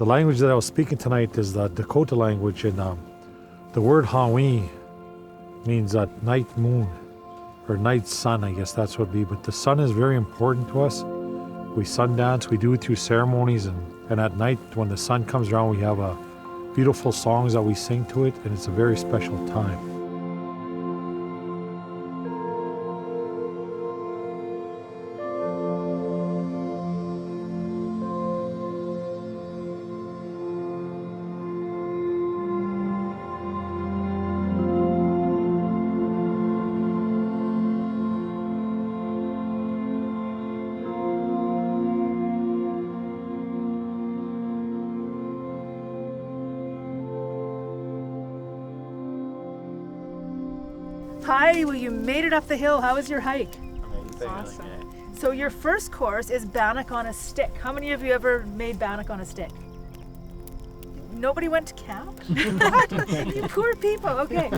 The language that I was speaking tonight is the Dakota language, and the word Hawi means night moon, or night sun, I guess that's what it would be. But the sun is very important to us. We sun dance, we do it through ceremonies, and at night when the sun comes around, we have beautiful songs that we sing to it, and it's a very special time. Hi, well, you made it up the hill. How was your hike? Amazing. Awesome. So your first course is Bannock on a stick. How many of you ever made Bannock on a stick? Nobody went to camp? You poor people. Okay.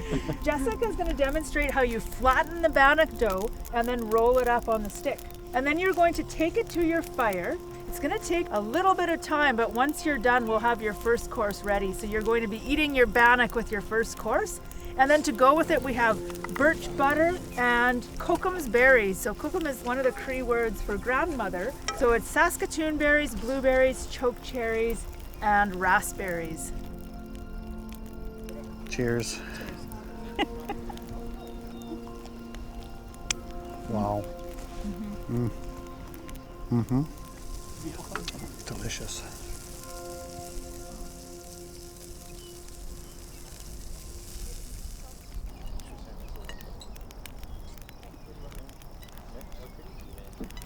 Jessica's going to demonstrate how you flatten the Bannock dough and then roll it up on the stick. And then you're going to take it to your fire. It's going to take a little bit of time, but once you're done, we'll have your first course ready. So you're going to be eating your Bannock with your first course. And then to go with it, we have birch butter and Kokum's berries. So Kokum is one of the Cree words for grandmother. So it's Saskatoon berries, blueberries, choke cherries, and raspberries. Cheers. Wow. Delicious.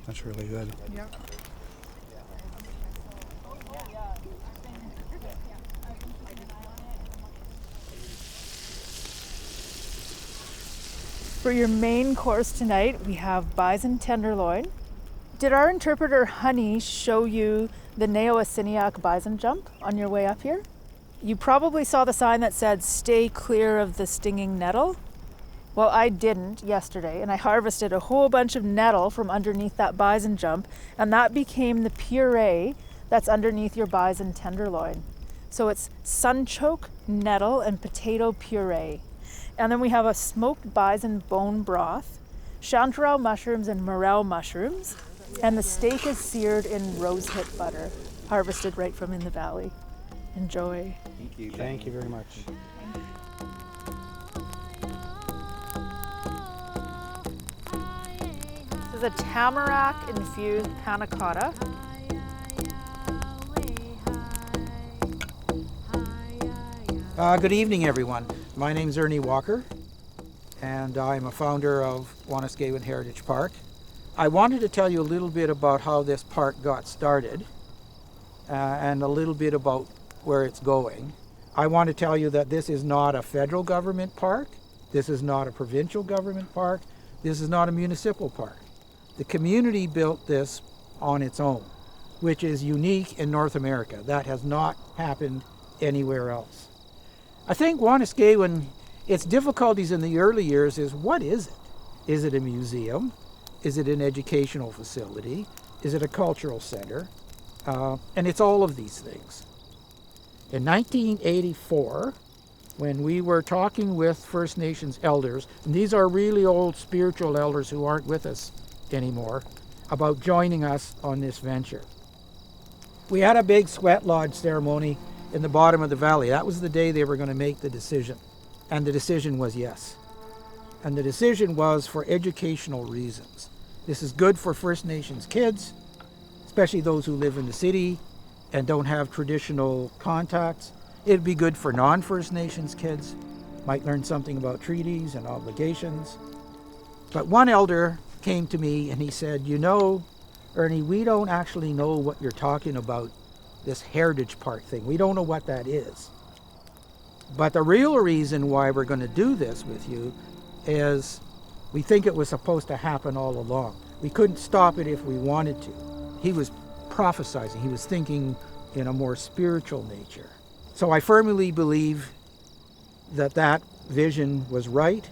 That's really good. Yep. For your main course tonight, we have Bison Tenderloin. Did our interpreter Honey show you the Neo-Asiniak bison jump on your way up here? You probably saw the sign that said, "Stay clear of the stinging nettle." Well, I didn't yesterday, and I harvested a whole bunch of nettle from underneath that bison jump, and that became the puree that's underneath your bison tenderloin. So it's sunchoke, nettle, and potato puree. And then we have a smoked bison bone broth, chanterelle mushrooms and morel mushrooms, and the steak is seared in rosehip butter, harvested right from in the valley. Enjoy. Thank you. Thank you very much. This is a Tamarack infused Panna Cotta. Good evening, everyone. My name's Ernie Walker, and I'm a founder of Wanuskewin Heritage Park. I wanted to tell you a little bit about how this park got started and a little bit about where it's going. I want to tell you that this is not a federal government park. This is not a provincial government park. This is not a municipal park. The community built this on its own, which is unique in North America. That has not happened anywhere else. I think Wanuskewin, its difficulties in the early years is, what is it? Is it a museum? Is it an educational facility? Is it a cultural center? And it's all of these things. In 1984, when we were talking with First Nations elders, and these are really old spiritual elders who aren't with us anymore, about joining us on this venture. We had a big sweat lodge ceremony in the bottom of the valley. That was the day they were going to make the decision. And the decision was yes. And the decision was for educational reasons. This is good for First Nations kids, especially those who live in the city and don't have traditional contacts. It'd be good for non-First Nations kids, might learn something about treaties and obligations. But one elder came to me and he said, "You know, Ernie, we don't actually know what you're talking about, this Heritage Park thing. We don't know what that is. But the real reason why we're going to do this with you is we think it was supposed to happen all along. We couldn't stop it if we wanted to." He was prophesizing. He was thinking in a more spiritual nature. So I firmly believe that that vision was right,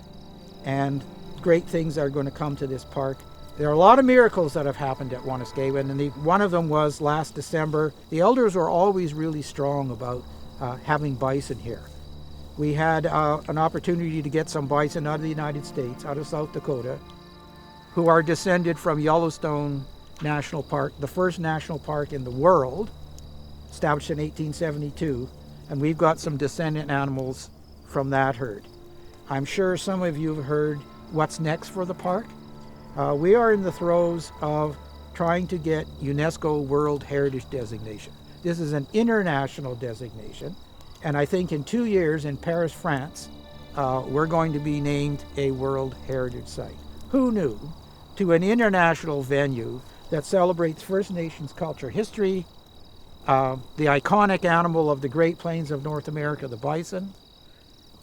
and great things are going to come to this park There are a lot of miracles that have happened at Wanuskewin, and one of them was last December. The elders were always really strong about having bison here. We had an opportunity to get some bison out of the United States, out of South Dakota, who are descended from Yellowstone National Park, the first national park in the world, established in 1872, and we've got some descendant animals from that herd. I'm sure some of you have heard what's next for the park. We are in the throes of trying to get UNESCO World Heritage Designation. This is an international designation, and I think in 2 years in Paris, France, we're going to be named a World Heritage Site. Who knew? To an international venue that celebrates First Nations culture, history, the iconic animal of the Great Plains of North America, the bison.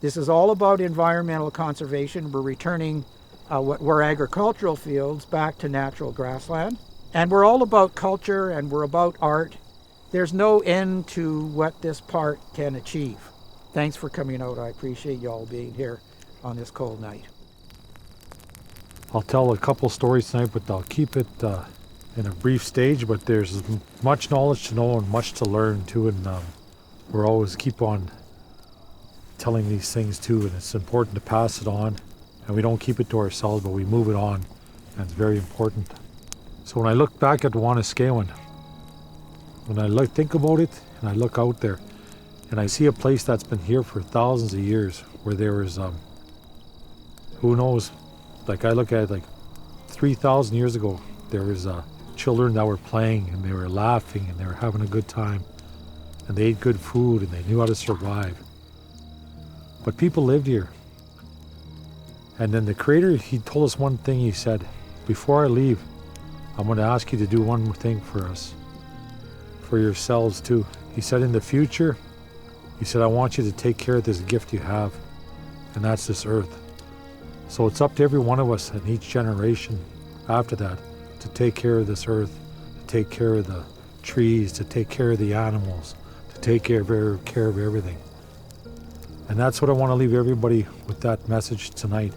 This is all about environmental conservation. We're returning what were agricultural fields back to natural grassland. And we're all about culture and we're about art. There's no end to what this park can achieve. Thanks for coming out. I appreciate you all being here on this cold night. I'll tell a couple stories tonight, but I'll keep it in a brief stage. But there's much knowledge to know and much to learn too, and we're always keep on telling these things too, and it's important to pass it on. And we don't keep it to ourselves, but we move it on, and it's very important. So when I look back at Wanuskewin, when I think about it, and I look out there, and I see a place that's been here for thousands of years, where there was, who knows, like I look at it like 3,000 years ago, there was children that were playing, and they were laughing, and they were having a good time, and they ate good food, and they knew how to survive. But people lived here. And then the Creator, he told us one thing. He said, before I leave, I'm going to ask you to do one more thing for us, for yourselves too. He said, in the future, he said, I want you to take care of this gift you have, and that's this earth. So it's up to every one of us and each generation after that to take care of this earth, to take care of the trees, to take care of the animals, to take care of everything. And that's what I want to leave everybody with, that message tonight,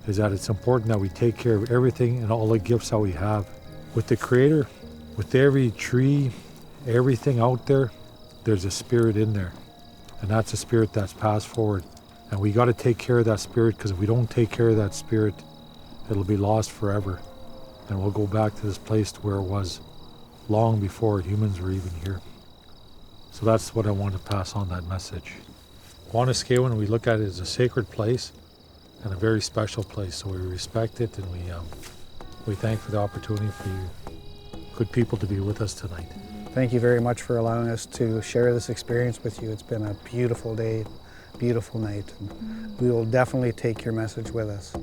is that it's important that we take care of everything and all the gifts that we have. With the Creator, with every tree, everything out there, there's a spirit in there. And that's a spirit that's passed forward. And we got to take care of that spirit, because if we don't take care of that spirit, it'll be lost forever. And we'll go back to this place to where it was long before humans were even here. So that's what I want to pass on, that message. Wanuskewin, we look at it as a sacred place and a very special place, so we respect it, and we thank for the opportunity for you good people to be with us tonight. Thank you very much for allowing us to share this experience with you. It's been a beautiful day, beautiful night, and we will definitely take your message with us.